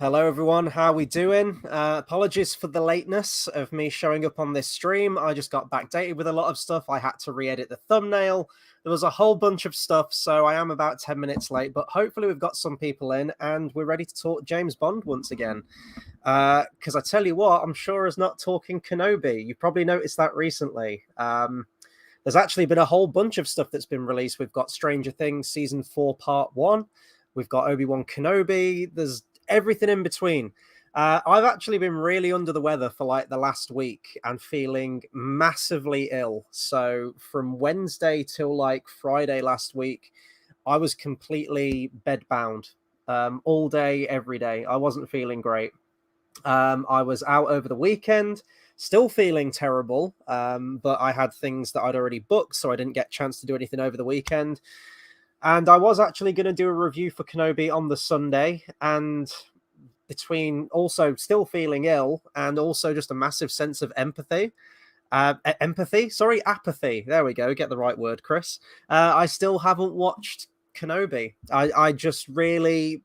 Hello, everyone. How we doing? Apologies for the lateness of me showing up on this stream. I just got backdated with a lot of stuff. I had to re-edit the thumbnail. There was a whole bunch of stuff, so I am about 10 minutes late, but hopefully we've got some people in and we're ready to talk James Bond once again. Because I tell you what, I'm sure as not talking Kenobi. You probably noticed that recently. There's actually been a whole bunch of stuff that's been released. We've got Stranger Things Season 4 Part 1. We've got Obi-Wan Kenobi. There's everything in between. I've actually been really under the weather for like the last week and feeling massively ill. So from Wednesday till like Friday last week, I was completely bedbound all day, every day. I wasn't feeling great. I was out over the weekend, still feeling terrible, but I had things that I'd already booked, so I didn't get a chance to do anything over the weekend. And I was actually going to do a review for Kenobi on the Sunday, and between also still feeling ill and also just a massive sense of apathy. There we go. Get the right word, Chris. I still haven't watched Kenobi. I just really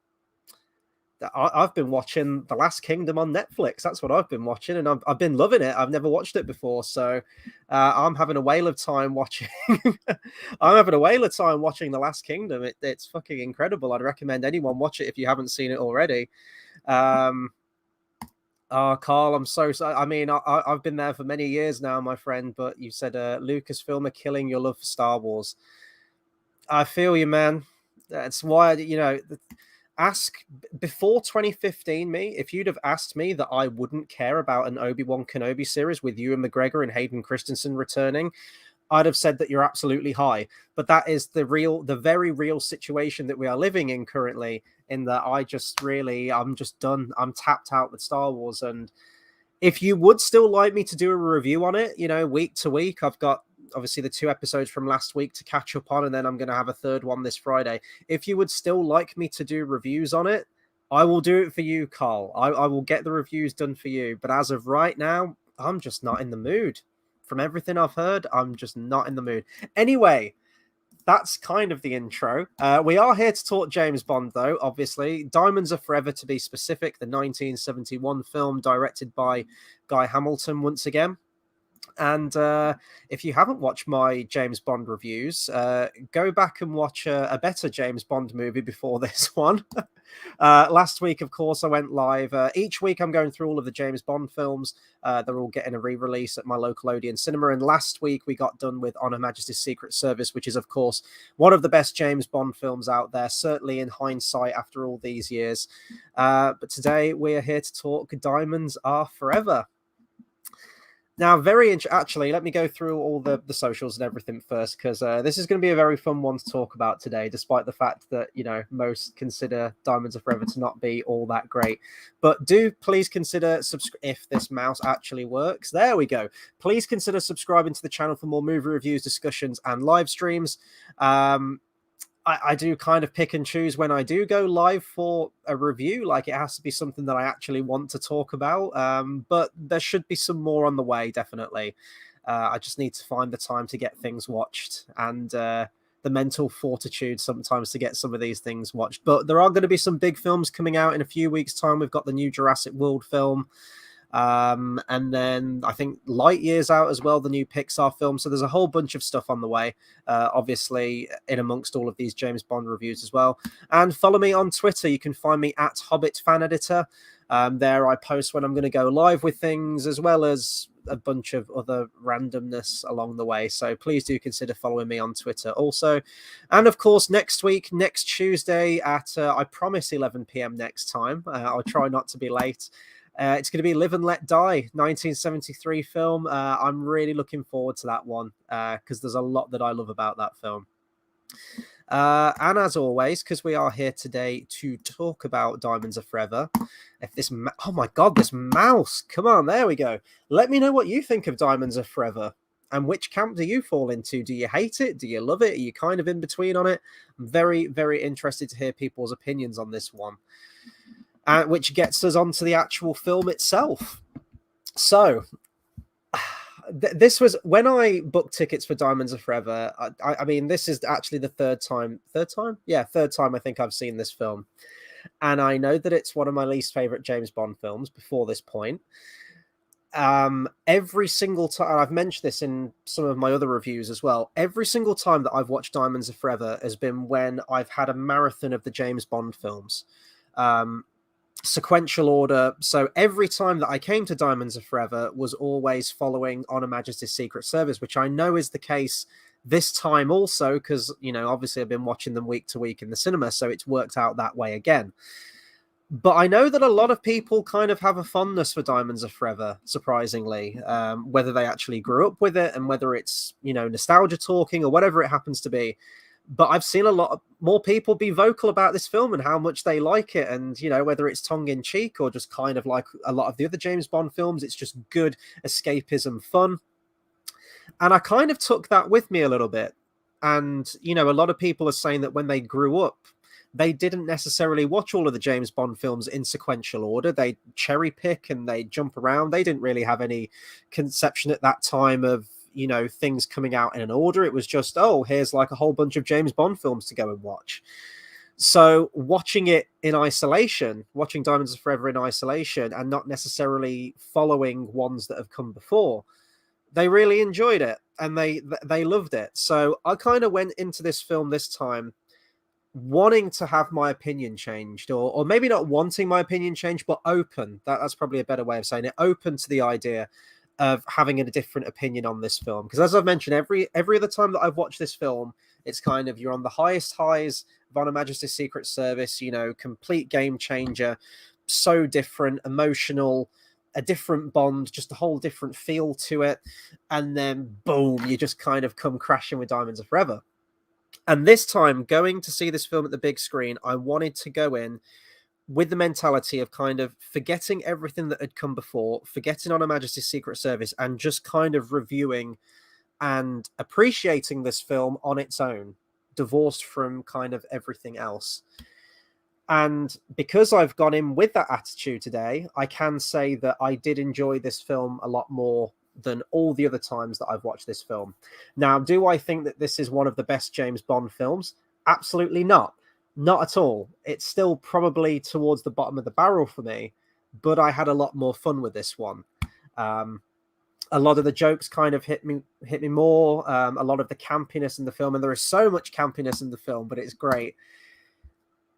I've been watching The Last Kingdom on Netflix. That's what I've been watching, and I've been loving it. I've never watched it before, so I'm having a whale of time watching. I'm having a whale of time watching The Last Kingdom. It's fucking incredible. I'd recommend anyone watch it if you haven't seen it already. Oh, Carl, I'm so sorry. I mean, I've been there for many years now, my friend, but you said Lucasfilm are killing your love for Star Wars. I feel you, man. That's why, ask before 2015 if you'd have asked me that I wouldn't care about an Obi-Wan Kenobi series with Ewan McGregor and Hayden Christensen returning, I'd have said that you're absolutely high. But that is the very real situation that we are living in currently, in that I'm just done. I'm tapped out with Star Wars. And if you would still like me to do a review on it, week to week, I've got obviously the 2 episodes from last week to catch up on, and then I'm going to have a third one this Friday. If you would still like me to do reviews on it, I will do it for you, Carl. I will get the reviews done for you. But as of right now, I'm just not in the mood. From everything I've heard, I'm just not in the mood. Anyway, that's kind of the intro. We are here to talk James Bond, though, obviously. Diamonds Are Forever, to be specific, the 1971 film directed by Guy Hamilton once again. And if you haven't watched my James Bond reviews, go back and watch a better James Bond movie before this one. Last week, of course, I went live. Each week, I'm going through all of the James Bond films. They're all getting a re-release at my local Odeon cinema. And last week, we got done with On Her Majesty's Secret Service, which is, of course, one of the best James Bond films out there, certainly in hindsight after all these years. But today, we are here to talk Diamonds Are Forever. Now, actually, let me go through all the socials and everything first, because this is going to be a very fun one to talk about today, despite the fact that, most consider Diamonds Are Forever to not be all that great. But do please consider, if this mouse actually works, there we go. Please consider subscribing to the channel for more movie reviews, discussions, and live streams. I do kind of pick and choose when I do go live for a review. Like, it has to be something that I actually want to talk about. But there should be some more on the way, definitely. I just need to find the time to get things watched and the mental fortitude sometimes to get some of these things watched. But there are going to be some big films coming out in a few weeks' time. We've got the new Jurassic World film. And then I think Lightyear's out as well, the new Pixar film. So there's a whole bunch of stuff on the way, obviously, in amongst all of these James Bond reviews as well. And follow me on Twitter. You can find me at Hobbit Fan Editor. There I post when I'm going to go live with things, as well as a bunch of other randomness along the way. So please do consider following me on Twitter also. And of course, next Tuesday at, I promise 11 p.m. next time. I'll try not to be late. It's going to be Live and Let Die, 1973 film. I'm really looking forward to that one because there's a lot that I love about that film. And as always, because we are here today to talk about Diamonds Are Forever, oh my God, this mouse, come on, there we go. Let me know what you think of Diamonds Are Forever. And which camp do you fall into? Do you hate it? Do you love it? Are you kind of in between on it? I'm very, very interested to hear people's opinions on this one. Which gets us onto the actual film itself. So, this was when I booked tickets for Diamonds Are Forever. I mean, this is actually the third time. Yeah, third time I think I've seen this film. And I know that it's one of my least favorite James Bond films before this point. Every single time, I've mentioned this in some of my other reviews as well, every single time that I've watched Diamonds Are Forever has been when I've had a marathon of the James Bond films. Um, Sequential order. So every time that I came to Diamonds Are Forever was always following On Her Majesty's Secret Service, which I know is the case this time also, because, you know, obviously I've been watching them week to week in the cinema, so it's worked out that way again. But I know that a lot of people kind of have a fondness for Diamonds Are Forever, surprisingly, whether they actually grew up with it and whether it's, you know, nostalgia talking or whatever it happens to be. But I've seen a lot of more people be vocal about this film and how much they like it. And, you know, whether it's tongue in cheek or just kind of like a lot of the other James Bond films, it's just good escapism fun. And I kind of took that with me a little bit. And, you know, a lot of people are saying that when they grew up, they didn't necessarily watch all of the James Bond films in sequential order. They cherry pick and they jump around. They didn't really have any conception at that time of, you know, things coming out in an order. It was just, oh, here's like a whole bunch of James Bond films to go and watch. So watching it in isolation, watching Diamonds Are Forever in isolation and not necessarily following ones that have come before, they really enjoyed it and they loved it. So I kind of went into this film this time wanting to have my opinion changed, or maybe not wanting my opinion changed, but open. That's probably a better way of saying it. Open to the idea of having a different opinion on this film. Because as I've mentioned, every other time that I've watched this film, it's kind of you're on the highest highs of On Her Majesty's Secret Service, you know, complete game changer, so different, emotional, a different Bond, just a whole different feel to it. And then boom, you just kind of come crashing with Diamonds Are Forever. And this time, going to see this film at the big screen, I wanted to go in with the mentality of kind of forgetting everything that had come before, forgetting On Her Majesty's Secret Service, and just kind of reviewing and appreciating this film on its own, divorced from kind of everything else. And because I've gone in with that attitude today, I can say that I did enjoy this film a lot more than all the other times that I've watched this film. Now, do I think that this is one of the best James Bond films? Absolutely not. Not at all. It's still probably towards the bottom of the barrel for me, but I had a lot more fun with this one. A lot of the jokes kind of hit me more. A lot of the campiness in the film, and there is so much campiness in the film, but it's great.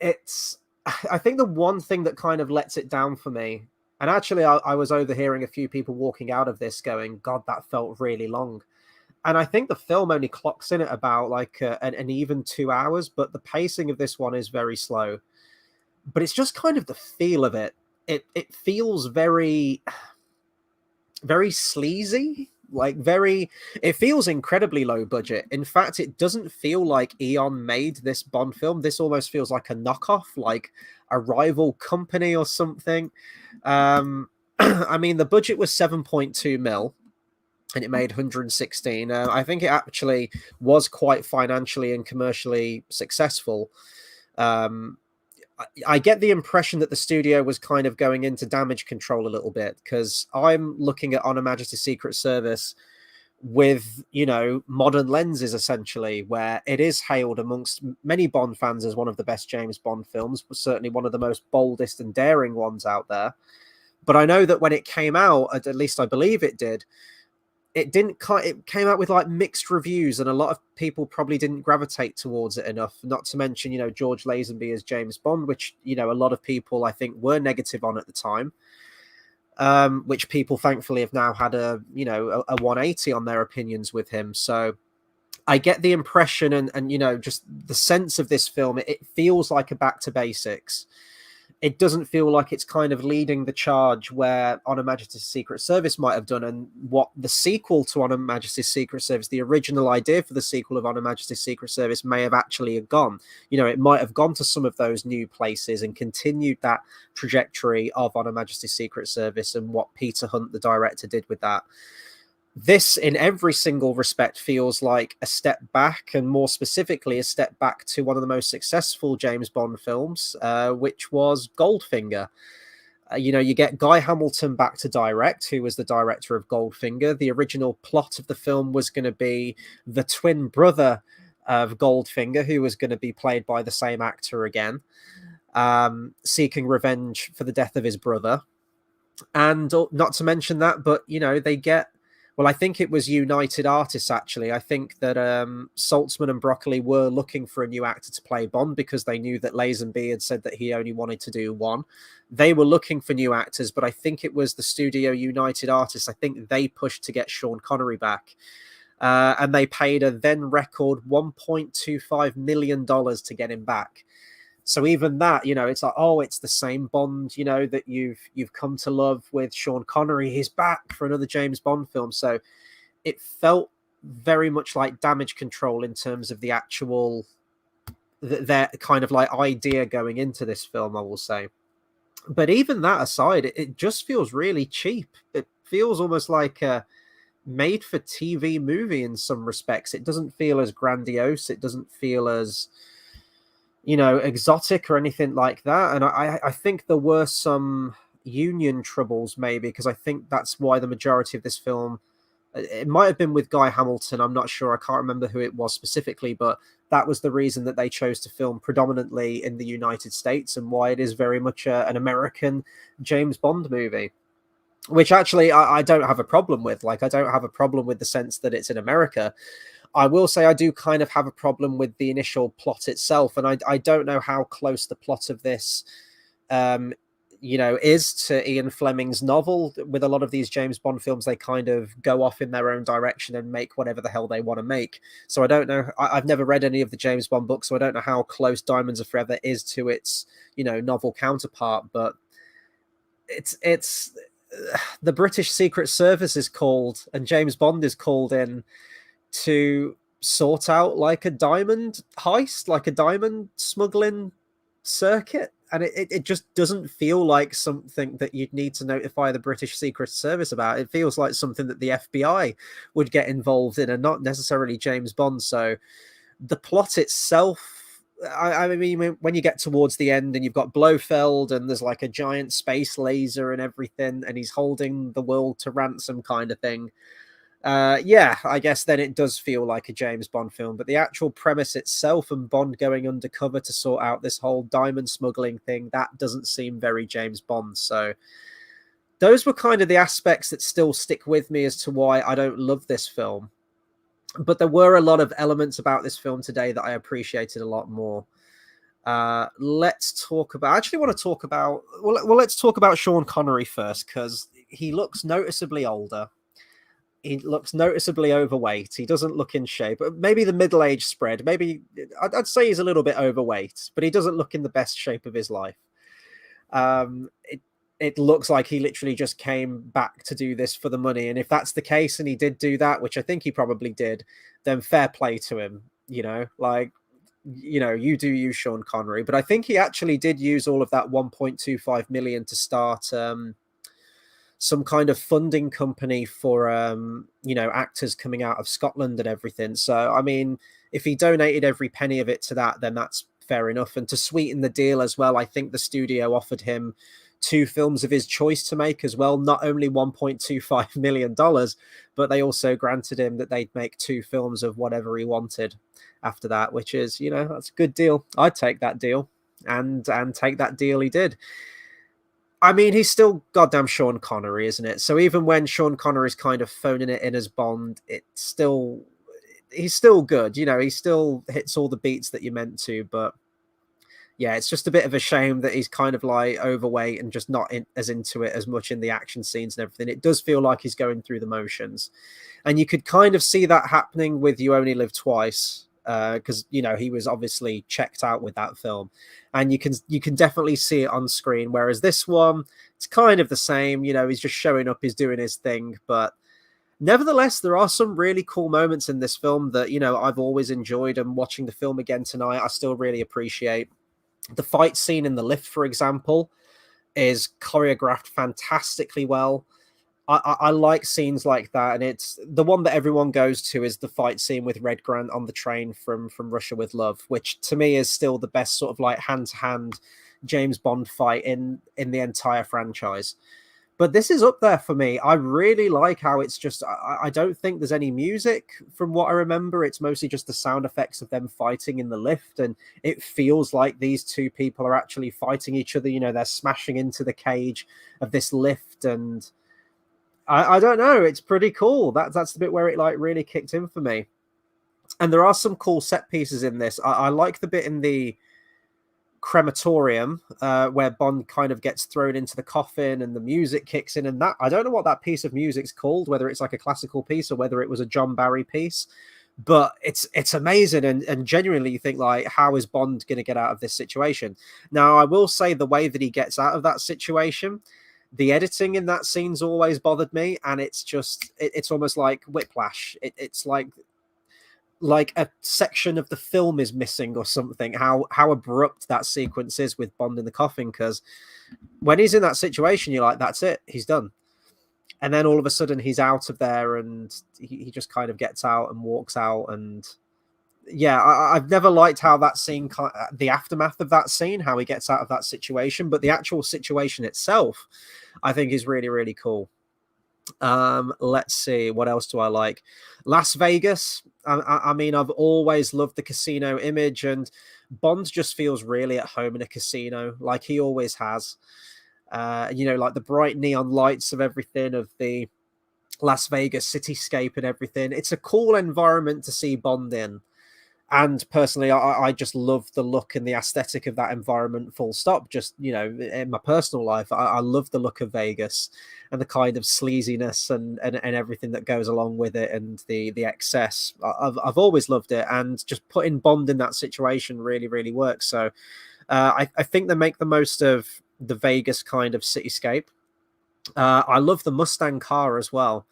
I think the one thing that kind of lets it down for me, and actually I was overhearing a few people walking out of this going, God, that felt really long. And I think the film only clocks in at about like an even 2 hours, but the pacing of this one is very slow. But it's just kind of the feel of it. It feels very, very sleazy. It feels incredibly low budget. In fact, it doesn't feel like Eon made this Bond film. This almost feels like a knockoff, like a rival company or something. I mean, the budget was 7.2 mil and it made 116. I think it actually was quite financially and commercially successful. I get the impression that the studio was kind of going into damage control a little bit, because I'm looking at On Her Majesty's Secret Service with, you know, modern lenses, essentially, where it is hailed amongst many Bond fans as one of the best James Bond films, but certainly one of the most boldest and daring ones out there. But I know that when it came out, at least I believe it did, it came out with like mixed reviews, and a lot of people probably didn't gravitate towards it enough. Not to mention, you know, George Lazenby as James Bond, which, you know, a lot of people I think were negative on at the time, which people thankfully have now had a 180 on their opinions with him. So I get the impression and you know, just the sense of this film, it feels like a back to basics. It doesn't feel like it's kind of leading the charge where On Her Majesty's Secret Service might have done, and what the sequel to On Her Majesty's Secret Service, the original idea for the sequel of On Her Majesty's Secret Service, may have actually gone. You know, it might have gone to some of those new places and continued that trajectory of On Her Majesty's Secret Service and what Peter Hunt, the director, did with that. This, in every single respect, feels like a step back, and more specifically, a step back to one of the most successful James Bond films, which was Goldfinger. You know, you get Guy Hamilton back to direct, who was the director of Goldfinger. The original plot of the film was going to be the twin brother of Goldfinger, who was going to be played by the same actor again. seeking revenge for the death of his brother. And not to mention that, but they get, well, I think it was United Artists, actually. I think that Saltzman and Broccoli were looking for a new actor to play Bond because they knew that Lazenby had said that he only wanted to do one. They were looking for new actors, but I think it was the studio United Artists. I think they pushed to get Sean Connery back. And they paid a then record $1.25 million to get him back. So even that, it's like, oh, it's the same Bond, that you've come to love with Sean Connery. He's back for another James Bond film. So it felt very much like Damage Control in terms of the actual, their kind of like idea going into this film, I will say. But even that aside, it just feels really cheap. It feels almost like a made for TV movie in some respects. It doesn't feel as grandiose. It doesn't feel as exotic or anything like that. And I think there were some union troubles, maybe, because I think that's why the majority of this film, it might have been with Guy Hamilton, I'm not sure, I can't remember who it was specifically, but that was the reason that they chose to film predominantly in the United States, and why it is very much an American James Bond movie, which actually I don't have a problem with. Like, I don't have a problem with the sense that it's in America. I will say I do kind of have a problem with the initial plot itself, and I don't know how close the plot of this, is to Ian Fleming's novel. With a lot of these James Bond films, they kind of go off in their own direction and make whatever the hell they want to make. So I don't know. I've never read any of the James Bond books, so I don't know how close Diamonds Are Forever is to its, novel counterpart. But it's the British Secret Service is called, and James Bond is called in to sort out like a diamond heist, like a diamond smuggling circuit, and it just doesn't feel like something that you'd need to notify the British Secret Service about. It feels like something that the FBI would get involved in, and not necessarily James Bond. So the plot itself, I mean, when you get towards the end and you've got Blofeld and there's like a giant space laser and everything, and he's holding the world to ransom kind of thing, I guess then it does feel like a James Bond film. But the actual premise itself and Bond going undercover to sort out this whole diamond smuggling thing, that doesn't seem very James Bond. So those were kind of the aspects that still stick with me as to why I don't love this film. But there were a lot of elements about this film today that I appreciated a lot more. Let's talk about, I actually want to talk about, let's talk about Sean Connery first, because he looks noticeably older. He looks noticeably overweight. He doesn't look in shape. Maybe the middle age spread. Maybe I'd say he's a little bit overweight, but he doesn't look in the best shape of his life. It looks like he literally just came back to do this for the money. And if that's the case, and he did do that, which I think he probably did, then fair play to him. You do you, Sean Connery. But I think he actually did use all of that 1.25 million to start some kind of funding company for actors coming out of Scotland and everything. So I mean, if he donated every penny of it to that, then that's fair enough. And to sweeten the deal as well, I think the studio offered him 2 films of his choice to make as well, not only $1.25 million, but they also granted him that they'd make 2 films of whatever he wanted after that, which is, that's a good deal. I'd take that deal, and take that deal he did. I mean, he's still goddamn Sean Connery, isn't it? So even when Sean Connery's kind of phoning it in as Bond, he's still good. He still hits all the beats that you're meant to. But yeah, it's just a bit of a shame that he's kind of like overweight and just not as into it as much in the action scenes and everything. It does feel like he's going through the motions. And you could kind of see that happening with You Only Live Twice, because he was obviously checked out with that film, and you can definitely see it on screen. Whereas this one, it's kind of the same. He's just showing up, he's doing his thing. But nevertheless, there are some really cool moments in this film that I've always enjoyed, and watching the film again tonight, I still really appreciate. The fight scene in the lift, for example, is choreographed fantastically well. I like scenes like that, and it's the one that everyone goes to is the fight scene with Red Grant on the train from Russia with Love, which to me is still the best sort of like hand-to-hand James Bond fight in the entire franchise. But this is up there for me. I really like how it's just, I don't think there's any music from what I remember. It's mostly just the sound effects of them fighting in the lift. And it feels like these two people are actually fighting each other. You know, they're smashing into the cage of this lift. And I don't know. It's pretty cool. That's the bit where it like really kicked in for me. And there are some cool set pieces in this. I like the bit in the crematorium where Bond kind of gets thrown into the coffin and the music kicks in, and that I don't know what that piece of music's called, whether it's like a classical piece or whether it was a John Barry piece, but it's amazing, and genuinely you think like, how is Bond going to get out of this situation? Now I will say the way that he gets out of that situation, the editing in that scene's always bothered me, and it's just it's almost like whiplash. It's like a section of the film is missing or something, how abrupt that sequence is with Bond in the coffin, because when he's in that situation you're like, that's it, he's done, and then all of a sudden he's out of there, and he just kind of gets out and walks out. And yeah, I've never liked how that scene, the aftermath of that scene, how he gets out of that situation, but the actual situation itself I think is really, really cool. Let's see, what else do I like? Las Vegas. I mean, I've always loved the casino image, and Bond just feels really at home in a casino, like he always has. You know, like the bright neon lights of everything, of the Las Vegas cityscape and everything. It's a cool environment to see Bond in. And personally, I just love the look and the aesthetic of that environment, full stop. Just, you know, in my personal life, I love the look of Vegas and the kind of sleaziness and everything that goes along with it, and the excess. I've always loved it, and just putting Bond in that situation really, really works. So I think they make the most of the Vegas kind of cityscape. I love the Mustang car as well.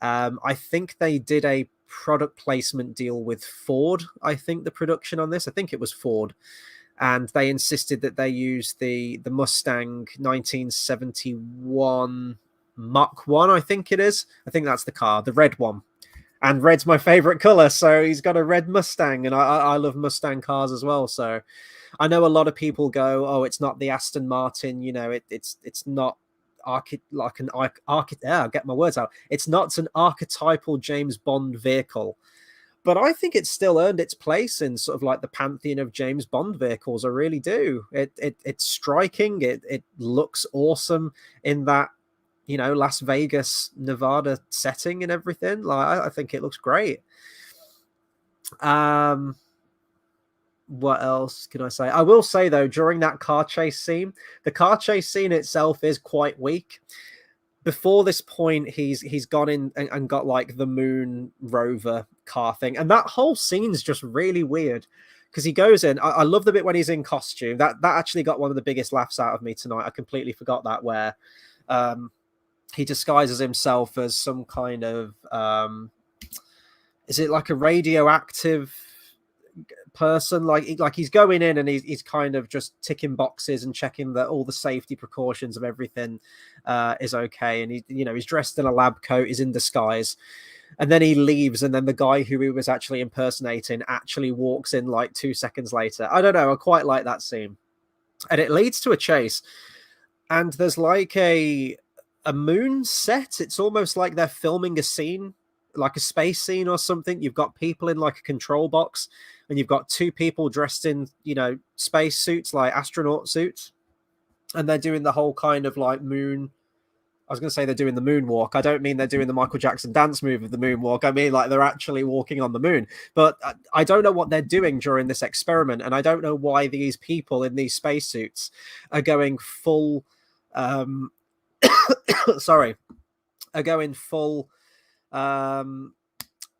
I think they did a product placement deal with Ford. I think the production on this, I think it was Ford, and they insisted that they use the Mustang 1971 Mach 1, I think it is. I think that's the car, the red one. And red's my favorite color, so he's got a red Mustang, and I love Mustang cars as well. So I know a lot of people go, oh, it's not the Aston Martin, you know, it's not I'll get my words out. It's not an archetypal James Bond vehicle, but I think it's still earned its place in sort of like the pantheon of James Bond vehicles. I really do. It's striking. It looks awesome in that, you know, Las Vegas, Nevada setting and everything. Like I think it looks great. What else can I say? I will say though, during that car chase scene, the car chase scene itself is quite weak. Before this point, he's gone in and got like the moon rover car thing, and that whole scene's just really weird because he goes in. I love the bit when he's in costume. That actually got one of the biggest laughs out of me tonight. I completely forgot that, where he disguises himself as some kind of is it like a radioactive person, like he's going in and he's kind of just ticking boxes and checking that all the safety precautions of everything is okay, and he's dressed in a lab coat, he's in disguise, and then he leaves, and then the guy who he was actually impersonating actually walks in like 2 seconds later. I don't know, I quite like that scene, and it leads to a chase, and there's like a moon set. It's almost like they're filming a scene, like a space scene or something. You've got people in like a control box, and you've got two people dressed in, space suits, like astronaut suits, and they're doing the whole kind of like moon. I was going to say they're doing the moonwalk. I don't mean they're doing the Michael Jackson dance move of the moonwalk. I mean like they're actually walking on the moon. But I don't know what they're doing during this experiment, and I don't know why these people in these spacesuits are going full. Sorry, are going full.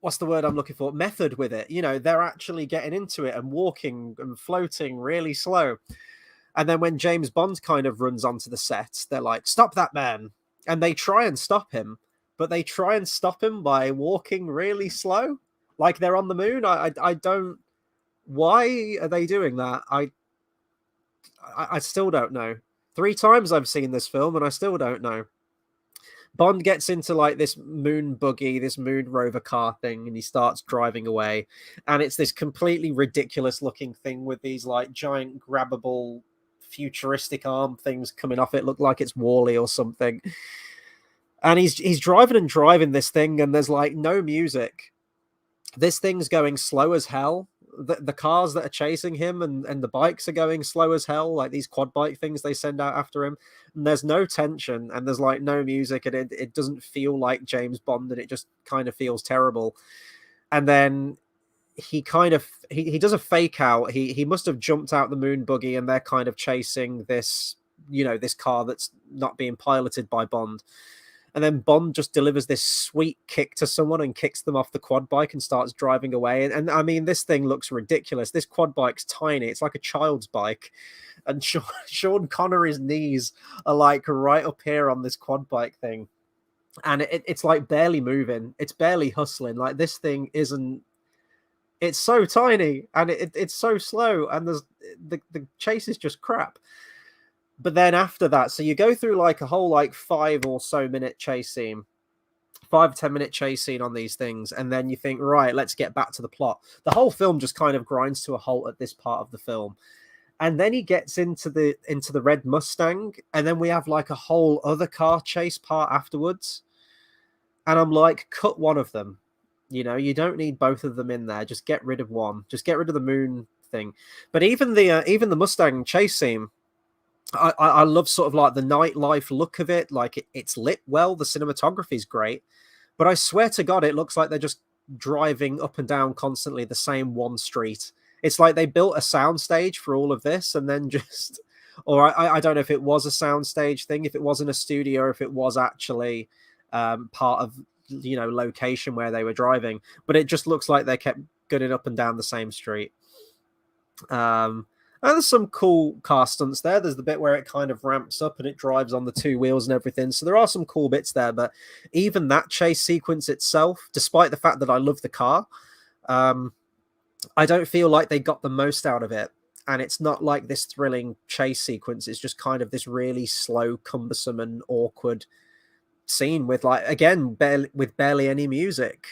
What's the word I'm looking for? Method with it. They're actually getting into it and walking and floating really slow. And then when James Bond kind of runs onto the set, they're like, "Stop that man!" And they try and stop him, but they try and stop him by walking really slow, like they're on the moon. I don't. Why are they doing that? I still don't know. 3 times I've seen this film and I still don't know. Bond gets into like this moon buggy, this moon rover car thing, and he starts driving away. And it's this completely ridiculous looking thing with these like giant grabbable futuristic arm things coming off it, look like it's Wall-E or something. And he's driving and driving this thing, and there's like no music. This thing's going slow as hell. The cars that are chasing him and the bikes are going slow as hell, like these quad bike things they send out after him. And there's no tension, and there's like no music, and it doesn't feel like James Bond, and it just kind of feels terrible. And then he kind of he does a fake out. He must have jumped out the moon buggy, and they're kind of chasing this, this car that's not being piloted by Bond. And then Bond just delivers this sweet kick to someone and kicks them off the quad bike and starts driving away. And I mean, this thing looks ridiculous. This quad bike's tiny. It's like a child's bike. And Sean Connery's knees are like right up here on this quad bike thing. And it's like barely moving. It's barely hustling. Like, this thing isn't... It's so tiny, and it's so slow, and the chase is just crap. But then after that, so you go through like a whole like 5 or so minute chase scene, 5-10 minute chase scene on these things, and then you think, right, let's get back to the plot. The whole film just kind of grinds to a halt at this part of the film. And then he gets into the red Mustang, and then we have like a whole other car chase part afterwards. And I'm like, cut one of them. You don't need both of them in there. Just get rid of one. Just get rid of the moon thing. But even the Mustang chase scene, I love sort of like the nightlife look of it. Like, it's lit well. The cinematography is great. But I swear to God, it looks like they're just driving up and down constantly the same one street. It's like they built a soundstage for all of this, and then just... Or I don't know if it was a soundstage thing, if it wasn't a studio, or if it was actually part of... location where they were driving, but it just looks like they kept going up and down the same street. And there's some cool car stunts there. There's the bit where it kind of ramps up and it drives on the 2 wheels and everything. So there are some cool bits there, but even that chase sequence itself, despite the fact that I love the car, I don't feel like they got the most out of it. And it's not like this thrilling chase sequence. It's just kind of this really slow, cumbersome and awkward scene with, like, again, barely any music.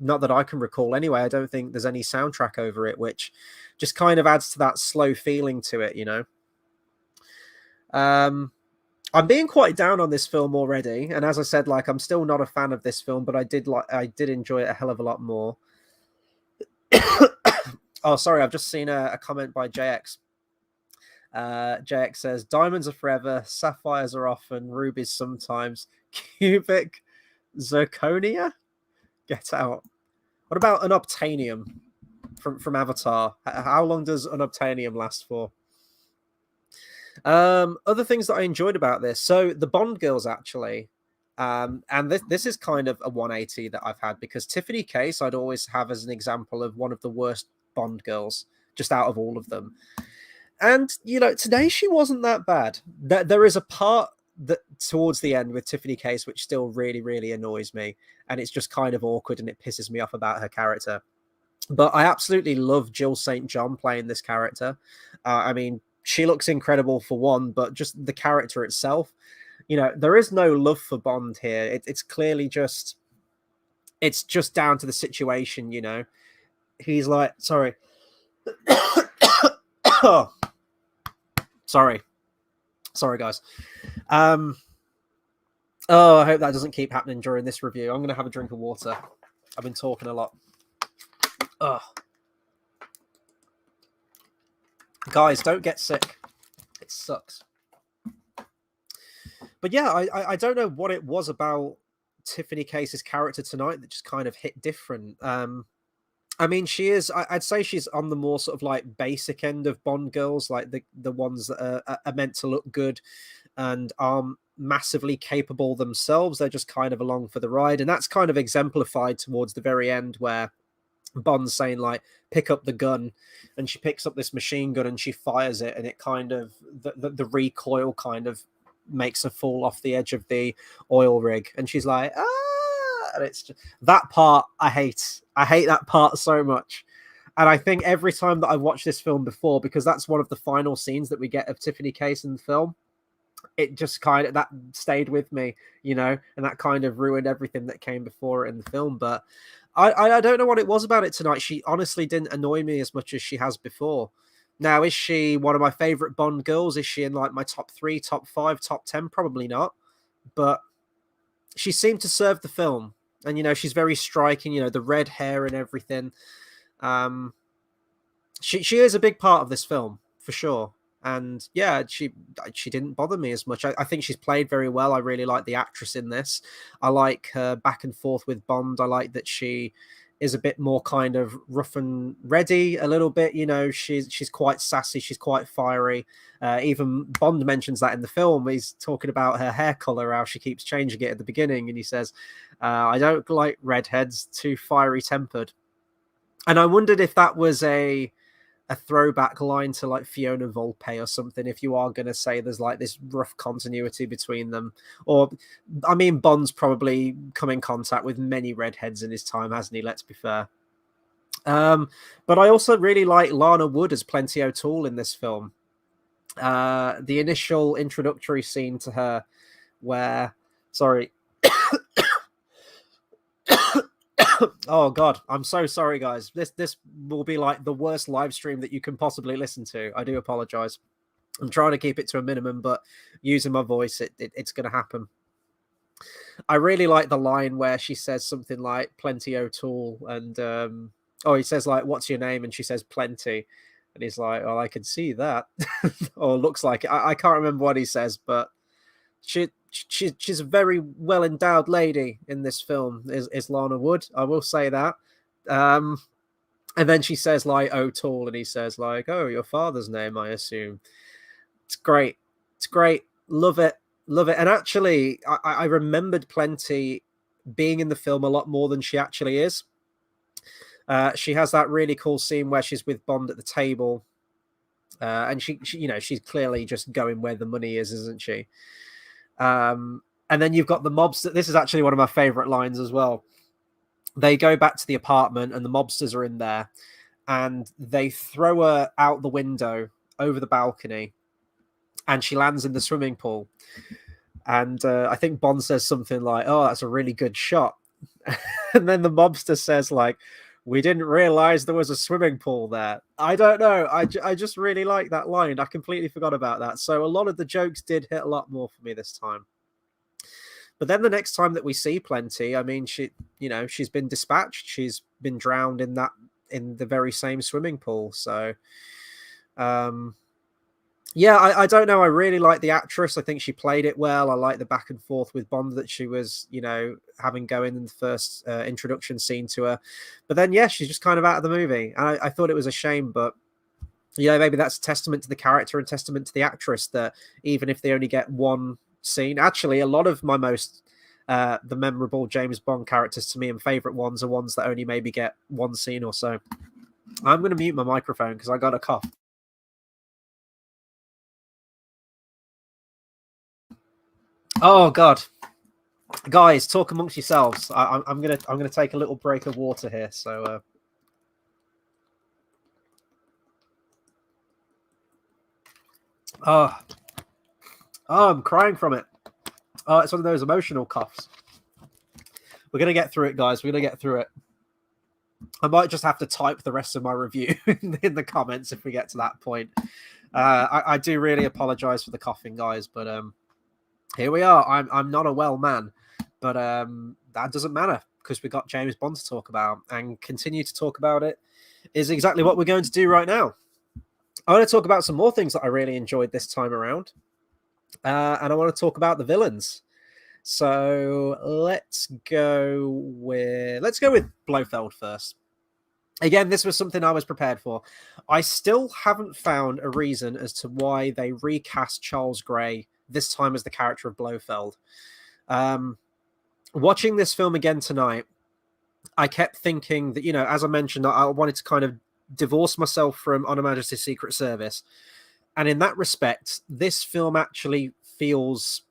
Not that I can recall anyway. I don't think there's any soundtrack over it, which just kind of adds to that slow feeling to it, I'm being quite down on this film already, and as I said, like, I'm still not a fan of this film, but I did enjoy it a hell of a lot more. Oh, sorry, I've just seen a comment by JX. JX says, diamonds are forever, sapphires are often, rubies sometimes, cubic zirconia? Get out. What about unobtainium from Avatar? How long does unobtainium last for? Other things that I enjoyed about this. So the Bond girls, actually, and this is kind of a 180 that I've had, because Tiffany Case I'd always have as an example of one of the worst Bond girls, just out of all of them. And, today she wasn't that bad. There is a part that towards the end with Tiffany Case which still really, really annoys me, and it's just kind of awkward and it pisses me off about her character. But I absolutely love Jill St. John playing this character. I mean, she looks incredible for one, but just the character itself, there is no love for Bond here. It's clearly just, it's just down to the situation. He's like, sorry. Oh, sorry guys. I hope that doesn't keep happening during this review. I'm gonna have a drink of water. I've been talking a lot. Guys, don't get sick. It sucks. But yeah, I don't know what it was about Tiffany Case's character tonight that just kind of hit different. I mean, she is, I'd say she's on the more sort of like basic end of Bond girls, like the ones that are meant to look good and aren't massively capable themselves. They're just kind of along for the ride. And that's kind of exemplified towards the very end, where Bond's saying, like, pick up the gun, and she picks up this machine gun and she fires it, and it kind of, the recoil kind of makes her fall off the edge of the oil rig. And she's like, and it's just, that part I hate that part so much. And I think every time that I've watched this film before, because that's one of the final scenes that we get of Tiffany Case in the film, it just kind of, that stayed with me, and that kind of ruined everything that came before it in the film. But I don't know what it was about it tonight. She honestly didn't annoy me as much as she has before. Now, is she one of my favorite Bond girls? Is she in like my top 3, top 5, top 10? Probably not. But she seemed to serve the film. And, she's very striking, the red hair and everything. Um, she is a big part of this film, for sure. And yeah, she didn't bother me as much. I think she's played very well. I really like the actress in this. I like her back and forth with Bond. I like that she is a bit more kind of rough and ready a little bit. She's quite sassy. She's quite fiery. Even Bond mentions that in the film. He's talking about her hair color, how she keeps changing it at the beginning. And he says, I don't like redheads, too fiery tempered. And I wondered if that was a throwback line to like Fiona Volpe or something, if you are going to say there's like this rough continuity between them. Or, I mean, Bond's probably come in contact with many redheads in his time, hasn't he? Let's be fair. But I also really like Lana Wood as Plenty O'Toole in this film. The initial introductory scene to her where, sorry, oh god, I'm so sorry, guys. This will be like the worst live stream that you can possibly listen to. I do apologize. I'm trying to keep it to a minimum, but using my voice, it's going to happen. I really like the line where she says something like "Plenty O'Toole," and he says like, "What's your name?" and she says "Plenty," and he's like, "Well, I can see that," or looks like it. I can't remember what he says, but she's a very well endowed lady in this film. Is Lana Wood? I will say that. And then she says like O'Toole, and he says like, "Oh, your father's name, I assume." It's great. It's great. Love it. Love it. And actually, I remembered Plenty being in the film a lot more than she actually is. She has that really cool scene where she's with Bond at the table, and she she's clearly just going where the money is, isn't she? And then you've got the mobsters. This is actually one of my favorite lines as well. They go back to the apartment, and the mobsters are in there, and they throw her out the window over the balcony, and she lands in the swimming pool. And I think Bond says something like, "Oh, that's a really good shot." And then the mobster says like, "We didn't realize there was a swimming pool there." I don't know. I just really like that line. I completely forgot about that. So a lot of the jokes did hit a lot more for me this time. But then the next time that we see Plenty, I mean, she's been dispatched. She's been drowned in the very same swimming pool. So, yeah, I don't know. I really like the actress. I think she played it well. I like the back and forth with Bond that she was, having going in the first introduction scene to her. But then, yeah, she's just kind of out of the movie. And I thought it was a shame, but maybe that's a testament to the character and testament to the actress that even if they only get one scene, actually, a lot of my the memorable James Bond characters to me and favorite ones are ones that only maybe get one scene or so. I'm going to mute my microphone because I got a cough. Oh god, guys, talk amongst yourselves. I'm gonna take a little break of water here. So, I'm crying from it. Oh, it's one of those emotional coughs. We're gonna get through it, guys. We're gonna get through it. I might just have to type the rest of my review in the comments if we get to that point. I do really apologize for the coughing, guys, but here we are. I'm not a well man, but that doesn't matter because we got James Bond to talk about, and continue to talk about it is exactly what we're going to do right now. I want to talk about some more things that I really enjoyed this time around, and I want to talk about the villains. So let's go with Blofeld first. Again, this was something I was prepared for. I still haven't found a reason as to why they recast Charles Gray this time as the character of Blofeld. Watching this film again tonight, I kept thinking that, as I mentioned, I wanted to kind of divorce myself from On Her Majesty's Secret Service. And in that respect, this film actually feels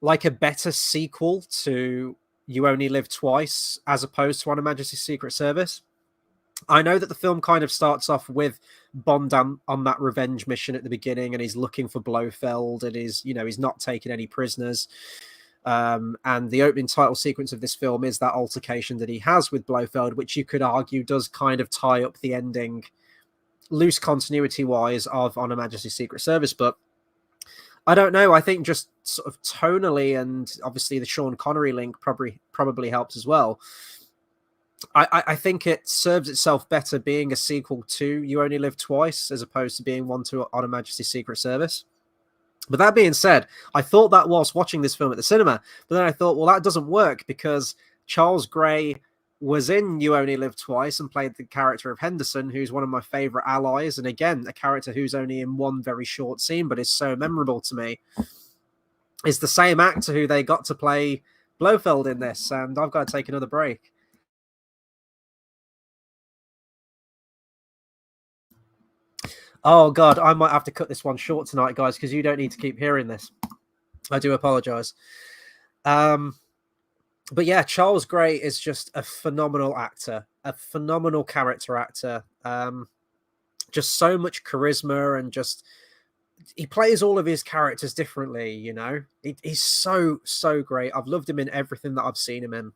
like a better sequel to You Only Live Twice as opposed to On Her Majesty's Secret Service. I know that the film kind of starts off with Bond on that revenge mission at the beginning, and he's looking for Blofeld, and he's not taking any prisoners. And the opening title sequence of this film is that altercation that he has with Blofeld, which you could argue does kind of tie up the ending loose continuity wise of On Her Majesty's Secret Service, but I don't know. I think just sort of tonally, and obviously the Sean Connery link probably helps as well. I think it serves itself better being a sequel to You Only Live Twice as opposed to being one to On Her Majesty's Secret Service. But that being said, I thought that whilst watching this film at the cinema, but then I thought, well, that doesn't work because Charles Gray was in You Only Live Twice and played the character of Henderson, who's one of my favorite allies. And again, a character who's only in one very short scene, but is so memorable to me. Is the same actor who they got to play Blofeld in this. And I've got to take another break. Oh, God, I might have to cut this one short tonight, guys, because you don't need to keep hearing this. I do apologize. But yeah, Charles Gray is just a phenomenal actor, a phenomenal character actor. Just so much charisma and just he plays all of his characters differently, you know. He's so great. I've loved him in everything that I've seen him in.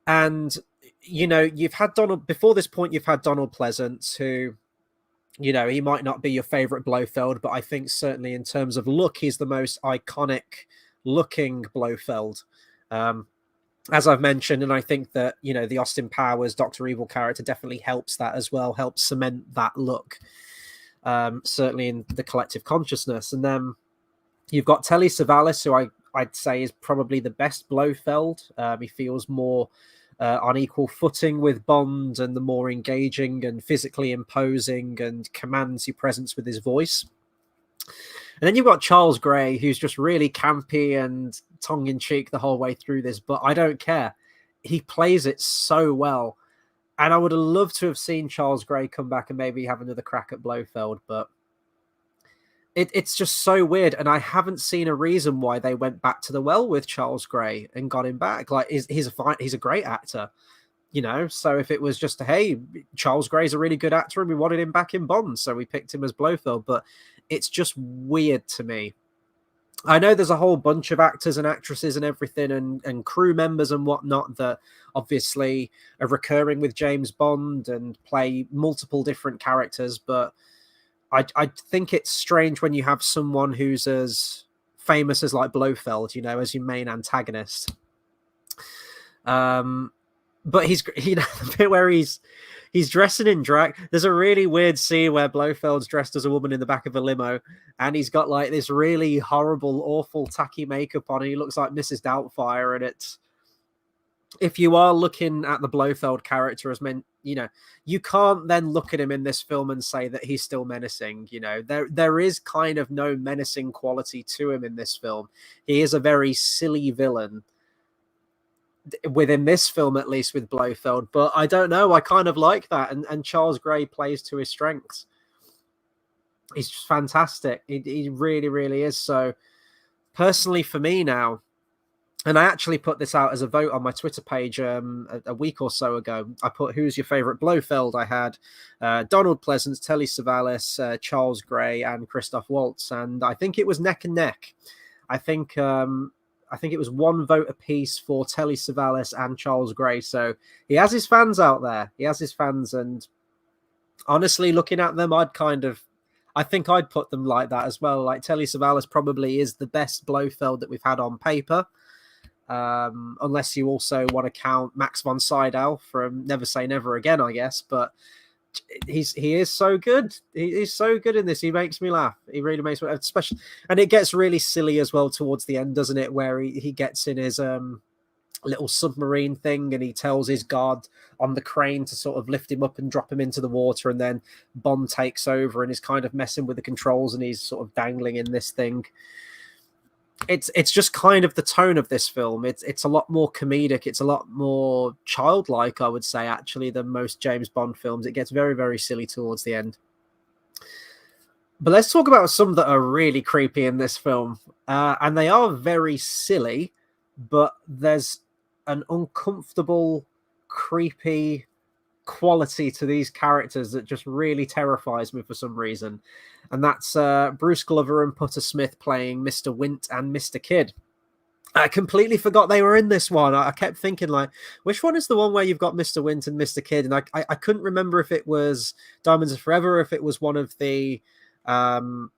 And, you know, you've had Donald, before this point, you've had Donald Pleasance, who, you know, he might not be your favorite Blofeld, but I think certainly in terms of look, he's the most iconic looking Blofeld. As I've mentioned, and I think that, you know, the Austin Powers Dr. Evil character definitely helps that as well, helps cement that look, certainly in the collective consciousness. And then you've got Telly Savalas, who I'd say is probably the best Blofeld. He feels more on equal footing with Bond and the more engaging and physically imposing and commands your presence with his voice. And then you've got Charles Gray, who's just really campy and tongue-in-cheek the whole way through this, but I don't care. He plays it so well. And I would have loved to have seen Charles Gray come back and maybe have another crack at Blofeld, but it's just so weird. And I haven't seen a reason why they went back to the well with Charles Gray and got him back. Like, he's a great actor, you know? So if it was just, hey, Charles Gray's a really good actor and we wanted him back in Bond, so we picked him as Blofeld, but it's just weird to me. I know there's a whole bunch of actors and actresses and everything and crew members and whatnot that obviously are recurring with James Bond and play multiple different characters, but I think it's strange when you have someone who's as famous as like Blofeld, you know, as your main antagonist. But he's, you know, the bit where he's dressing in drag. There's a really weird scene where Blofeld's dressed as a woman in the back of a limo, and he's got like this really horrible, awful, tacky makeup on, and he looks like Mrs. Doubtfire. And it's, if you are looking at the Blofeld character as men, you know, you can't then look at him in this film and say that he's still menacing. You know, there is kind of no menacing quality to him in this film. He is a very silly villain within this film, at least with Blofeld, but I don't know, I kind of like that, and Charles Gray plays to his strengths. He's just fantastic. He really, really is. So personally for me now, and I actually put this out as a vote on my Twitter page a week or so ago, I put who's your favorite Blofeld. I had Donald Pleasance, Telly Savalas, Charles Gray, and Christoph Waltz, and I think it was neck and neck. I think it was one vote apiece for Telly Savalas and Charles Gray. So he has his fans out there. He has his fans. And honestly, looking at them, I think I'd put them like that as well. Like Telly Savalas probably is the best Blofeld that we've had on paper. Unless you also want to count Max von Sydow from Never Say Never Again, I guess. But he is so good. He's so good in this. He makes me laugh. He really makes me laugh. Especially, and it gets really silly as well towards the end, doesn't it? Where he gets in his little submarine thing and he tells his guard on the crane to sort of lift him up and drop him into the water, and then Bond takes over and is kind of messing with the controls and he's sort of dangling in this thing. It's just kind of the tone of this film. It's a lot more comedic. It's a lot more childlike, I would say, actually, than most James Bond films. It gets very, very silly towards the end. But let's talk about some that are really creepy in this film. And they are very silly, but there's an uncomfortable, creepy quality to these characters that just really terrifies me for some reason. And that's Bruce Glover and Putter Smith playing Mr. Wint and Mr. Kidd. I completely forgot they were in this one. I kept thinking, like, which one is the one where you've got Mr. Wint and Mr. Kidd? And I couldn't remember if it was Diamonds Are Forever, or if it was one of the, oh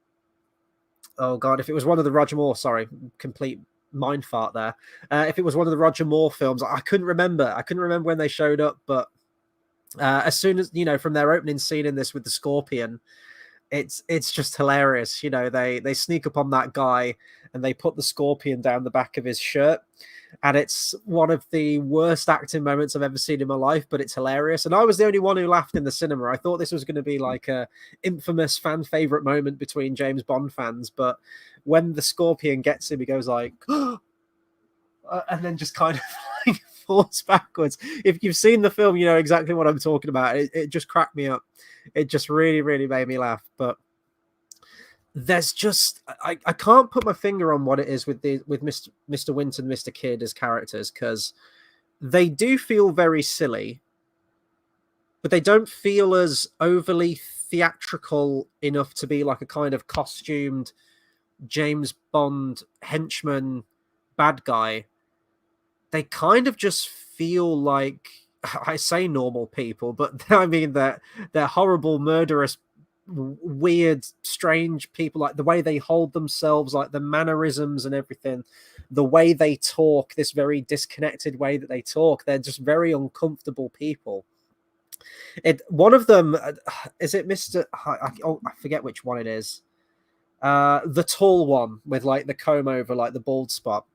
God, if it was one of the Roger Moore, sorry, complete mind fart there. If it was one of the Roger Moore films, I couldn't remember. I couldn't remember when they showed up, but as soon as, from their opening scene in this with the scorpion, it's just hilarious. They sneak up on that guy and they put the scorpion down the back of his shirt, and it's one of the worst acting moments I've ever seen in my life, but it's hilarious. And I was the only one who laughed in the cinema. I thought this was going to be like a infamous fan favorite moment between James Bond fans, but when the scorpion gets him, he goes like and then just kind of like falls backwards. If you've seen the film, you know exactly what I'm talking about. It just cracked me up. It just really, really made me laugh. But there's just I can't put my finger on what it is with Mr. Wint and Mr. Kidd as characters, because they do feel very silly, but they don't feel as overly theatrical enough to be like a kind of costumed James Bond henchman bad guy. They kind of just feel like, I say normal people, but I mean they're horrible, murderous, weird, strange people. Like the way they hold themselves, like the mannerisms and everything, the way they talk, this very disconnected way that they talk, they're just very uncomfortable people. One of them, is it Mr. I forget which one it is. The tall one with like the comb over, like the bald spot.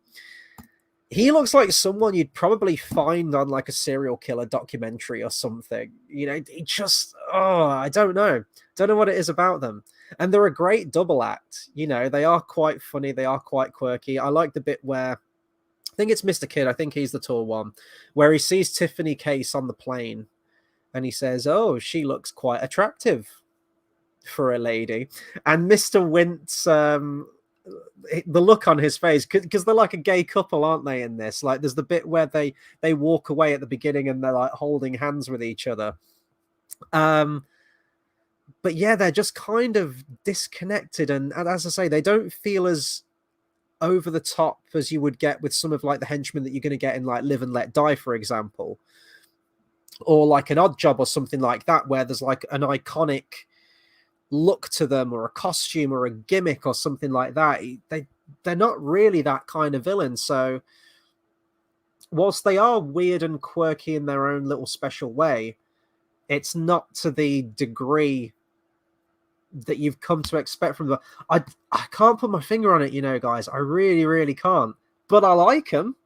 He looks like someone you'd probably find on like a serial killer documentary or something. He just, I don't know. Don't know what it is about them. And they're a great double act. They are quite funny. They are quite quirky. I like the bit where, I think it's Mr. Kidd, I think he's the tall one, where he sees Tiffany Case on the plane and he says, oh, she looks quite attractive for a lady. And Mr. Wint's, the look on his face, because they're like a gay couple, aren't they, in this? Like there's the bit where they walk away at the beginning and they're like holding hands with each other. But yeah, they're just kind of disconnected, and as I say, they don't feel as over the top as you would get with some of like the henchmen that you're going to get in like Live and Let Die, for example, or like an Odd Job or something like that, where there's like an iconic look to them, or a costume or a gimmick or something like that. They're not really that kind of villain. So whilst they are weird and quirky in their own little special way, it's not to the degree that you've come to expect from them. I can't put my finger on it, guys. I really, really can't. But I like them,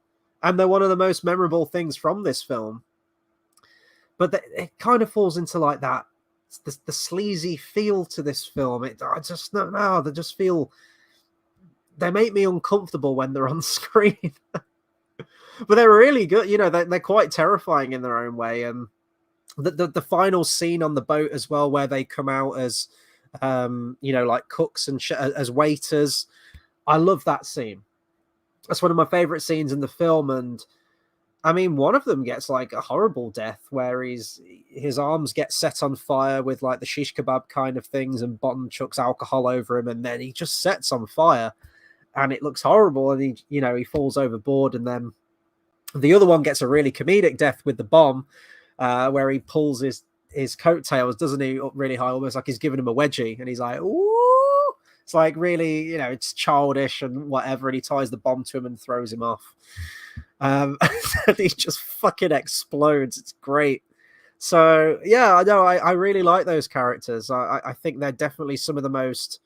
and they're one of the most memorable things from this film. But it kind of falls into like that, the sleazy feel to this film. I just no, they just feel, they make me uncomfortable when they're on screen. But they're really good. They're quite terrifying in their own way. And the final scene on the boat as well, where they come out as like cooks and as waiters. I love that scene. That's one of my favorite scenes in the film. And I mean, one of them gets like a horrible death where his arms get set on fire with like the shish kebab kind of things, and Bond chucks alcohol over him, and then he just sets on fire, and it looks horrible. And he falls overboard. And then the other one gets a really comedic death with the bomb, where he pulls his coattails, doesn't he, up really high, almost like he's giving him a wedgie, and he's like, ooh. It's like really, it's childish and whatever, and he ties the bomb to him and throws him off. And he just fucking explodes. It's great. So yeah, I know I really like those characters. I think they're definitely some of the most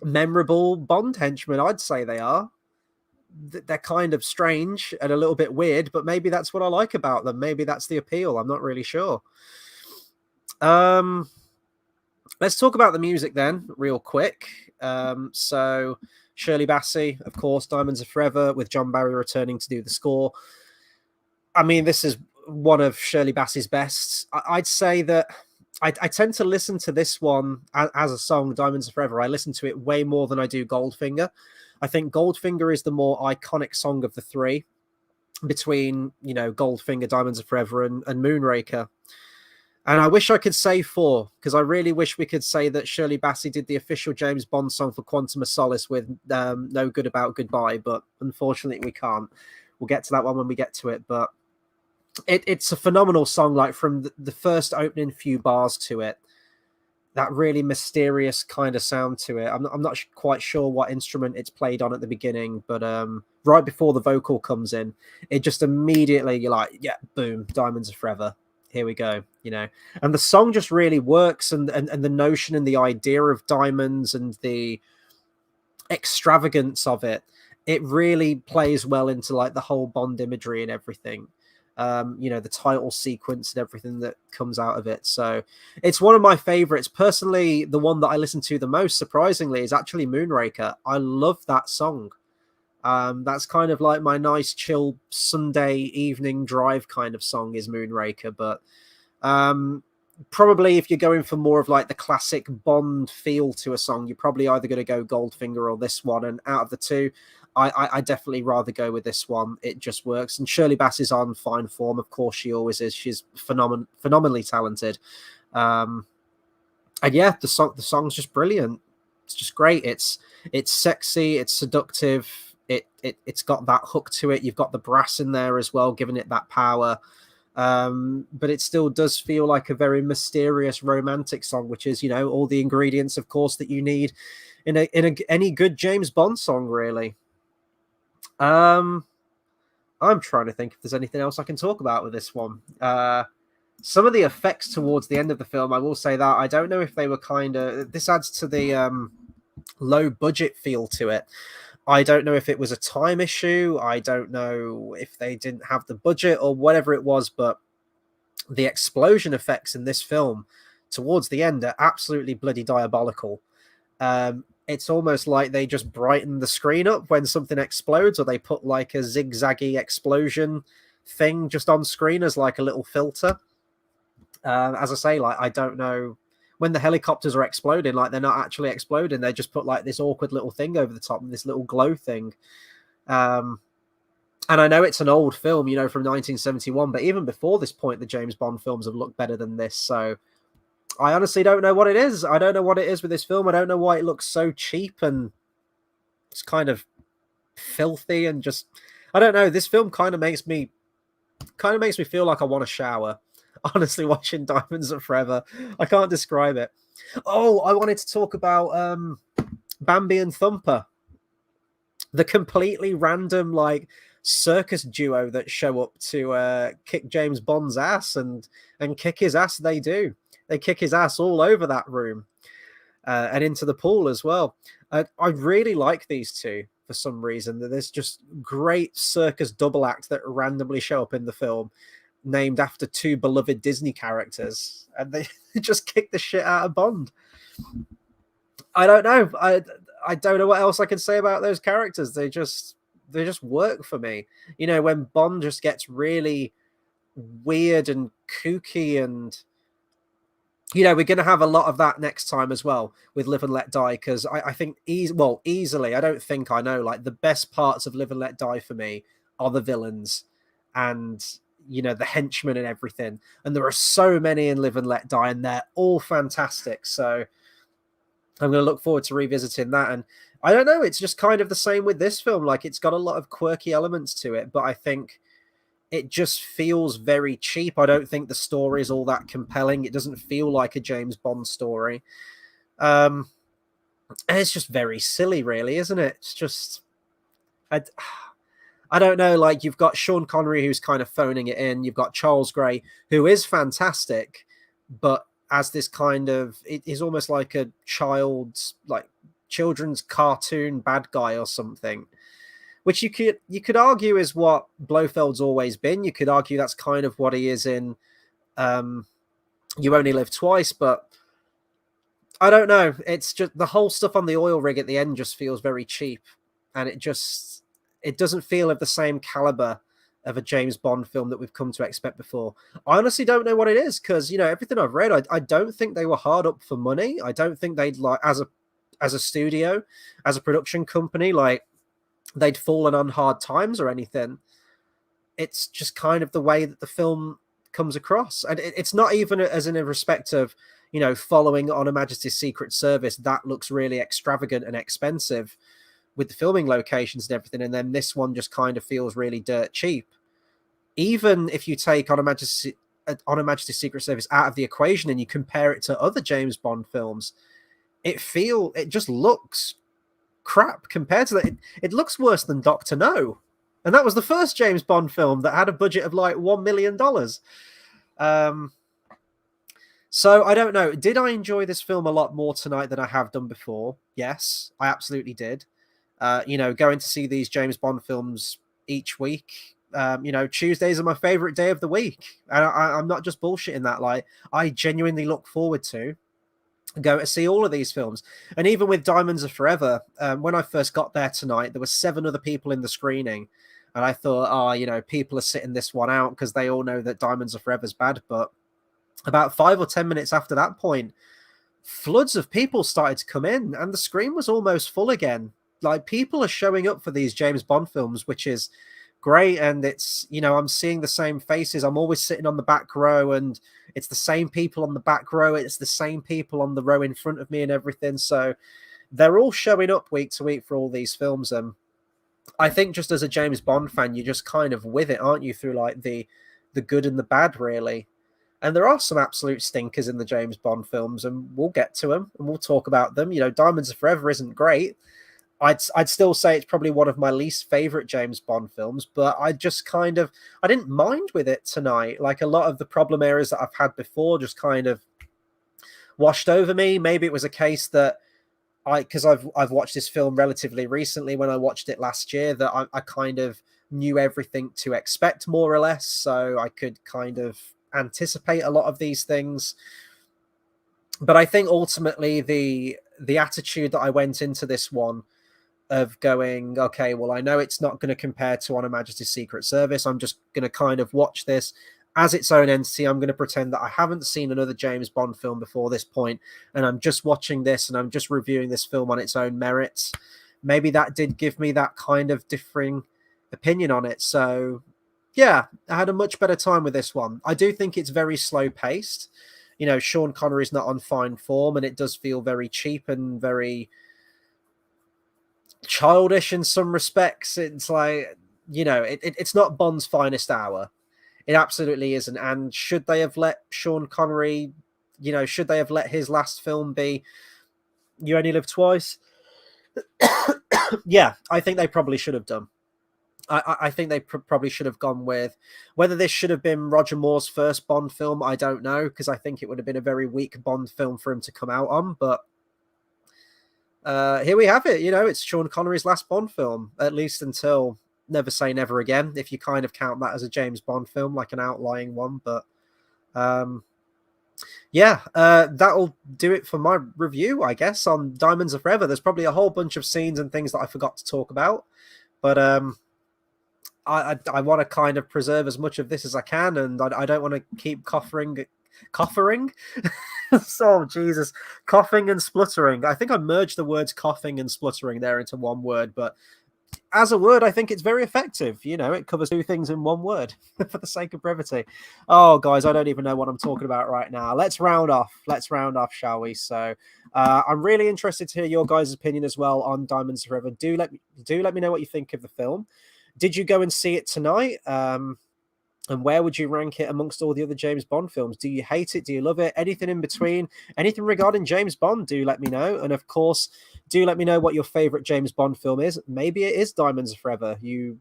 memorable Bond henchmen. I'd say they are. They're kind of strange and a little bit weird, but maybe that's what I like about them. Maybe that's the appeal. I'm not really sure. Let's talk about the music then, real quick. So Shirley Bassey, of course, Diamonds Are Forever, with John Barry returning to do the score. I mean, this is one of Shirley Bassey's best. I'd say that I tend to listen to this one as a song, Diamonds Are Forever. I listen to it way more than I do Goldfinger. I think Goldfinger is the more iconic song of the three, between, Goldfinger, Diamonds Are Forever, and Moonraker. And I wish I could say 4, because I really wish we could say that Shirley Bassey did the official James Bond song for Quantum of Solace with No Good About Goodbye, but unfortunately we can't. We'll get to that one when we get to it, but it's a phenomenal song, like from the first opening few bars to it, that really mysterious kind of sound to it. I'm not quite sure what instrument it's played on at the beginning, but right before the vocal comes in, it just immediately, you're like, yeah, boom, Diamonds Are Forever. Here we go, you know. And the song just really works, and the notion and the idea of diamonds and the extravagance of it really plays well into like the whole Bond imagery and everything. You know, the title sequence and everything that comes out of it. So it's one of my favorites. Personally, the one that I listen to the most, surprisingly, is actually Moonraker. I love that song. That's kind of like my nice, chill Sunday evening drive kind of song is Moonraker. But probably if you're going for more of like the classic Bond feel to a song, you're probably either going to go Goldfinger or this one. And out of the two, I definitely rather go with this one. It just works. And Shirley Bassey's on fine form. Of course, she always is. She's phenomenally talented. And yeah, the song's just brilliant. It's just great. It's sexy. It's seductive. It's got that hook to it. You've got the brass in there as well, giving it that power. But it still does feel like a very mysterious romantic song, which is, you know, all the ingredients, of course, that you need in any good James Bond song, really. I'm trying to think if there's anything else I can talk about with this one. Some of the effects towards the end of the film, I will say that I don't know if they were this adds to the low budget feel to it. I don't know if it was a time issue. I don't know if they didn't have the budget or whatever it was, but the explosion effects in this film towards the end are absolutely bloody diabolical. It's almost like they just brighten the screen up when something explodes, or they put like a zigzaggy explosion thing just on screen as like a little filter. As I say, like, I don't know when the helicopters are exploding, like they're not actually exploding. They just put like this awkward little thing over the top, this little glow thing. And I know it's an old film, you know, from 1971, but even before this point, the James Bond films have looked better than this. So I honestly don't know what it is. I don't know what it is with this film. I don't know why it looks so cheap and it's kind of filthy and just, I don't know. This film kind of makes me feel like I want to shower. Honestly, watching Diamonds Are Forever, I can't describe it. Oh, I wanted to talk about Bambi and Thumper, the completely random like circus duo that show up to kick James Bond's ass and kick his ass. They do. They kick his ass all over that room and into the pool as well. I really like these two for some reason. There's just great circus double act that randomly show up in the film, named after two beloved Disney characters, and they just kick the shit out of Bond. I don't know. I don't know what else I can say about those characters. They just work for me. You know, when Bond just gets really weird and kooky, and you know, we're going to have a lot of that next time as well with Live and Let Die, because I think easily, I don't think I know, like the best parts of Live and Let Die for me are the villains and, you know, the henchmen and everything. And there are so many in Live and Let Die, and they're all fantastic. So I'm going to look forward to revisiting that. And I don't know, it's just kind of the same with this film. Like, it's got a lot of quirky elements to it, but I think it just feels very cheap. I don't think the story is all that compelling. It doesn't feel like a James Bond story. And it's just very silly, really, isn't it? It's just... I don't know, like, you've got Sean Connery, who's kind of phoning it in. You've got Charles Gray, who is fantastic, but as this kind of... It is almost like a children's cartoon bad guy or something, which you could argue is what Blofeld's always been. You could argue that's kind of what he is in You Only Live Twice, but I don't know. It's just the whole stuff on the oil rig at the end just feels very cheap, and it doesn't feel of the same caliber of a James Bond film that we've come to expect before. I honestly don't know what it is, because, you know, everything I've read, I don't think they were hard up for money. I don't think they'd, like, as a studio, as a production company, like, they'd fallen on hard times or anything. It's just kind of the way that the film comes across. And it's not even as in a respect of, following on Her Majesty's Secret Service. That looks really extravagant and expensive with the filming locations and everything. And then this one just kind of feels really dirt cheap. Even if you take On Her Majesty's Secret Service out of the equation and you compare it to other James Bond films, it just looks crap compared to that. It looks worse than Doctor No. And that was the first James Bond film that had a budget of like $1 million. So I don't know. Did I enjoy this film a lot more tonight than I have done before? Yes, I absolutely did. Going to see these James Bond films each week. Tuesdays are my favorite day of the week. And I'm not just bullshitting that. Like, I genuinely look forward to go to see all of these films. And even with Diamonds Are Forever, when I first got there tonight, there were 7 other people in the screening. And I thought, people are sitting this one out because they all know that Diamonds Are Forever's bad. But about 5 or 10 minutes after that point, floods of people started to come in and the screen was almost full again. Like, people are showing up for these James Bond films, which is great. And it's, I'm seeing the same faces. I'm always sitting on the back row and it's the same people on the back row. It's the same people on the row in front of me and everything. So they're all showing up week to week for all these films. And I think just as a James Bond fan, you're just kind of with it, aren't you? Through like the good and the bad, really. And there are some absolute stinkers in the James Bond films, and we'll get to them and we'll talk about them. Diamonds Are Forever isn't great. I'd still say it's probably one of my least favorite James Bond films, but I didn't mind with it tonight. Like, a lot of the problem areas that I've had before just kind of washed over me. Maybe it was a case that because I've watched this film relatively recently. When I watched it last year, that I kind of knew everything to expect, more or less, so I could kind of anticipate a lot of these things. But I think ultimately the attitude that I went into this one of going, okay, well, I know it's not going to compare to On Her Majesty's Secret Service. I'm just going to kind of watch this as its own entity. I'm going to pretend that I haven't seen another James Bond film before this point, and I'm just watching this and I'm just reviewing this film on its own merits. Maybe that did give me that kind of differing opinion on it. So yeah, I had a much better time with this one. I do think it's very slow paced. Sean Connery's not on fine form, and it does feel very cheap and very childish in some respects. It's like, it's not Bond's finest hour. It absolutely isn't. And should they have let Sean Connery, should they have let his last film be You Only Live Twice? Yeah, I think they probably should have done. I think they probably should have gone with, whether this should have been Roger Moore's first Bond film, I don't know, because I think it would have been a very weak Bond film for him to come out on. But here we have it. It's Sean Connery's last Bond film, at least until Never Say Never Again, if you kind of count that as a James Bond film, like an outlying one. But that'll do it for my review, I guess, on Diamonds Are Forever. There's probably a whole bunch of scenes and things that I forgot to talk about, but I want to kind of preserve as much of this as I can, and I don't want to keep coughing. So Jesus, coughing and spluttering. I think I merged the words coughing and spluttering there into one word, but as a word, I think it's very effective. It covers 2 things in one word for the sake of brevity. Oh, guys, I don't even know what I'm talking about right now. Let's round off, shall we? So I'm really interested to hear your guys' opinion as well on Diamonds Are Forever. Do let me know what you think of the film. Did you go and see it tonight? And where would you rank it amongst all the other James Bond films? Do you hate it? Do you love it? Anything in between? Anything regarding James Bond, do let me know. And of course, do let me know what your favorite James Bond film is. Maybe it is Diamonds Are Forever. You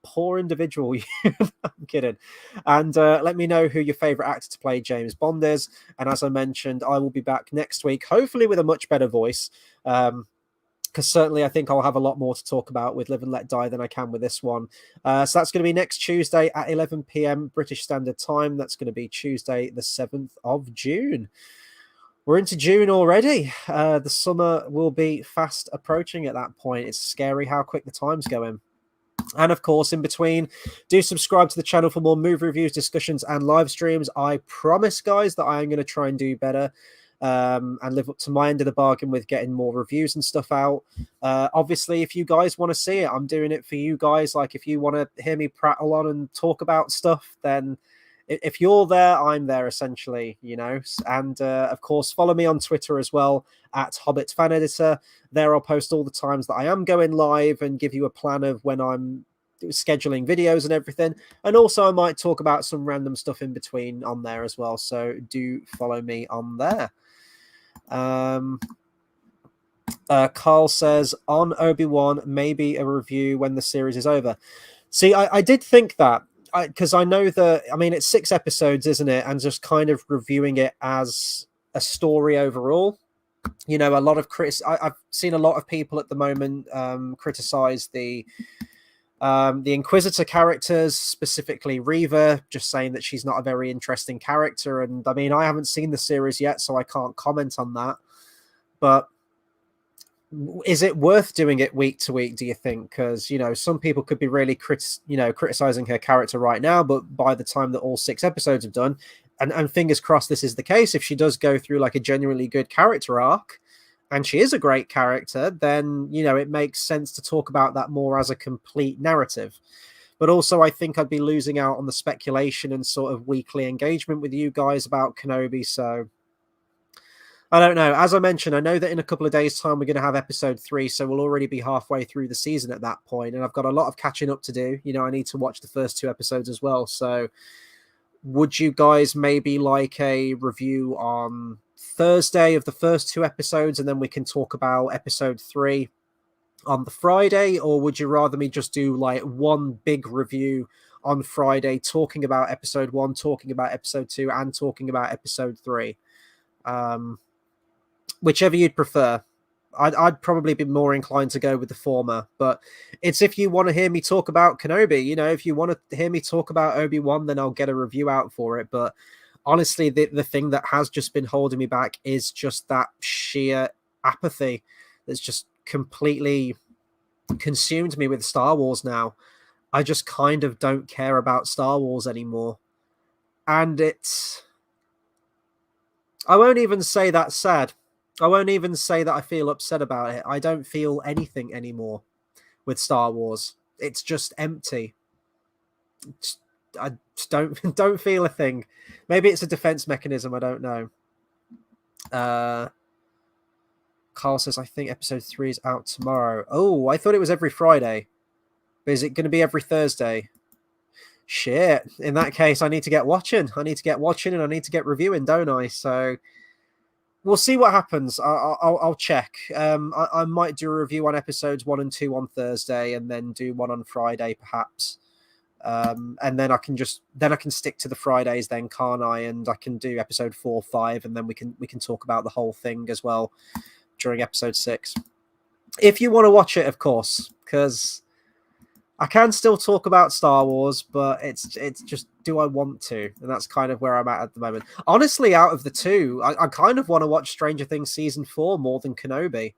poor individual. I'm kidding. And let me know who your favorite actor to play James Bond is. And as I mentioned, I will be back next week, hopefully with a much better voice. Because certainly I think I'll have a lot more to talk about with Live and Let Die than I can with this one. So that's going to be next Tuesday at 11 p.m. British Standard Time. That's going to be Tuesday, the 7th of June. We're into June already. The summer will be fast approaching at that point. It's scary how quick the time's going. And of course, in between, do subscribe to the channel for more movie reviews, discussions, and live streams. I promise, guys, that I am going to try and do better. And live up to my end of the bargain with getting more reviews and stuff out. Obviously, if you guys want to see it, I'm doing it for you guys. Like, if you want to hear me prattle on and talk about stuff, then if you're there, I'm there essentially, you know. And of course, follow me on Twitter as well at Hobbit Fan Editor. There, I'll post all the times that I am going live and give you a plan of when I'm scheduling videos and everything. And also, I might talk about some random stuff in between on there as well. So do follow me on there. Carl says on Obi-Wan, maybe a review when the series is over. See, I did think that, because I know that, I mean, it's 6 episodes, isn't it? And just kind of reviewing it as a story overall. You know, a lot of I've seen a lot of people at the moment criticize the Inquisitor characters, specifically Reva, just saying that she's not a very interesting character. And I mean, I haven't seen the series yet, so I can't comment on that. But is it worth doing it week to week, do you think? Because, you know, some people could be really criticizing her character right now, but by the time that all 6 episodes have done, and fingers crossed this is the case, if she does go through like a genuinely good character arc, and she is a great character, then, you know, it makes sense to talk about that more as a complete narrative. But also, I think I'd be losing out on the speculation and sort of weekly engagement with you guys about Kenobi, so I don't know. As I mentioned, I know that in a couple of days' time, we're going to have episode 3, so we'll already be halfway through the season at that point, and I've got a lot of catching up to do. You know, I need to watch the first 2 episodes as well, so would you guys maybe like a review on Thursday of the first 2 episodes, and then we can talk about episode 3 on the Friday, or would you rather me just do like one big review on Friday, talking about episode 1, talking about episode 2, and talking about episode 3? Whichever you'd prefer. I'd probably be more inclined to go with the former, but it's if you want to hear me talk about Kenobi. You know, if you want to hear me talk about Obi-Wan, then I'll get a review out for it. But honestly, the thing that has just been holding me back is just that sheer apathy that's just completely consumed me with Star Wars now. I just kind of don't care about Star Wars anymore. And I won't even say that's sad. I won't even say that I feel upset about it. I don't feel anything anymore with Star Wars. It's just empty. I just don't feel a thing. Maybe it's a defense mechanism. I don't know. Carl says, I think episode 3 is out tomorrow. Oh, I thought it was every Friday. But is it going to be every Thursday? Shit. In that case, I need to get watching. I need to get watching and I need to get reviewing, don't I? So we'll see what happens. I'll check. I might do a review on episodes 1 and 2 on Thursday, and then do one on Friday, perhaps. And then I can stick to the Fridays, then, can't I? And I can do episode 4, 5, and then we can talk about the whole thing as well during episode 6. If you want to watch it, of course, because I can still talk about Star Wars, but it's just, do I want to? And that's kind of where I'm at the moment. Honestly, out of the 2, I kind of want to watch Stranger Things Season 4 more than Kenobi.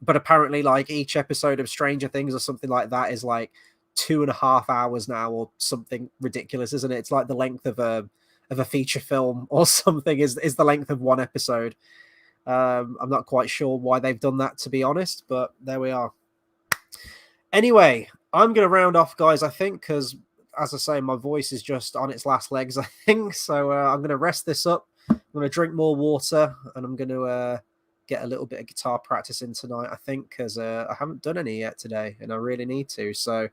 But apparently, like, each episode of Stranger Things or something like that is like 2.5 hours now or something ridiculous, isn't it? It's like the length of a feature film or something is the length of one episode. I'm not quite sure why they've done that, to be honest, but there we are. Anyway, I'm going to round off, guys, I think, because, as I say, my voice is just on its last legs, I think. So I'm going to rest this up. I'm going to drink more water, and I'm going to get a little bit of guitar practice in tonight, I think, because I haven't done any yet today, and I really need to. So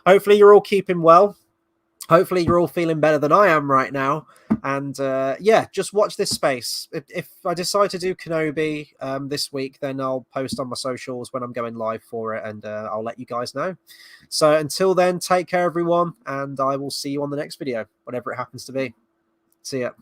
hopefully you're all keeping well. Hopefully you're all feeling better than I am right now. And yeah, just watch this space. If I decide to do Kenobi this week, then I'll post on my socials when I'm going live for it, and I'll let you guys know. So until then, take care, everyone, and I will see you on the next video, whatever it happens to be. See ya.